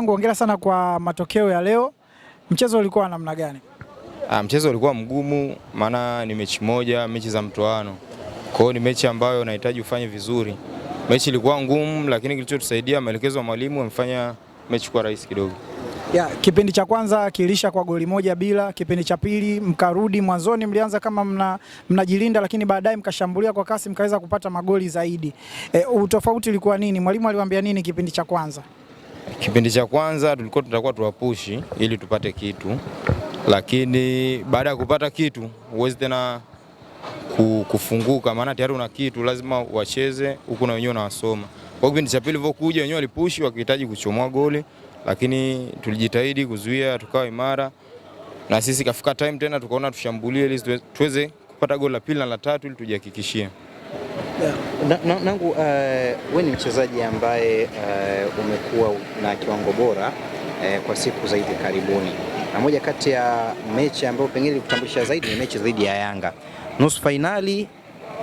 Hongera sana kwa matokeo ya leo. Mchezo ulikuwa namna gani? Mchezo ulikuwa mgumu, maana ni mechi moja, mechi za mtoano. Kwa hiyo ni mechi ambayo unahitaji ufanye vizuri. Mechi ilikuwa ngumu, lakini kilichotusaidia maelekezo ya mwalimu yamefanya mechi kuwa rahisi kidogo. Kipindi cha kwanza kilisha kwa goli moja bila, kipindi cha pili mkarudi. Mwanzoni mlianza kama mnajilinda, lakini baadaye mkashambulia kwa kasi, mkaweza kupata magoli zaidi. Utofauti ulikuwa nini? Mwalimu aliwaambia nini kipindi cha kwanza? Kipindi cha kwanza tutakuwa tuwapushi ili tupate kitu, lakini baada ya kupata kitu huwezi tena kufunguka, maana tayari una kitu, lazima wacheze huku na wenyewe unawasoma. Kwa kipindi cha pili vilivyokuja wenyewe walipushi wakihitaji kuchomoa goli, lakini tulijitahidi kuzuia, tukawa imara, na sisi kafika time tena tukaona tushambulie ili tuweze kupata goli la pili na la tatu ili tujihakikishie. Nangu, wewe ni mchezaji ambaye umekuwa na kiwango bora kwa siku za hivi karibuni, na moja kati ya mechi ambayo pengine ilikutambulisha zaidi ni mechi dhidi ya Yanga. Nusu finali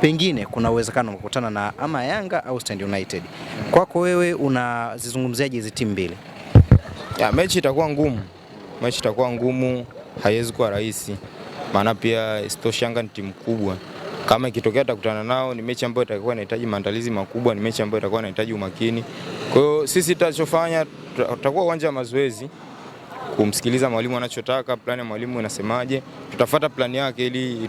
pengine kuna uwezekano kukutana na ama Yanga au Stand United. Kwako wewe unazizungumziaje hizi timu mbili? Mechi itakuwa ngumu. Mechi itakuwa ngumu, haiwezi kuwa rahisi. Maana pia isitoshe Yanga ni timu kubwa. Kama ikitokea tutakutana nao, ni mechi ambayo itakuwa inahitaji maandalizi makubwa, ni mechi ambayo itakuwa inahitaji umakini. Kwa hiyo sisi tutachofanya, tutakuwa uwanja wa mazoezi kumsikiliza mwalimu anachotaka, plani ya mwalimu inasemaje, tutafuata plani yake ili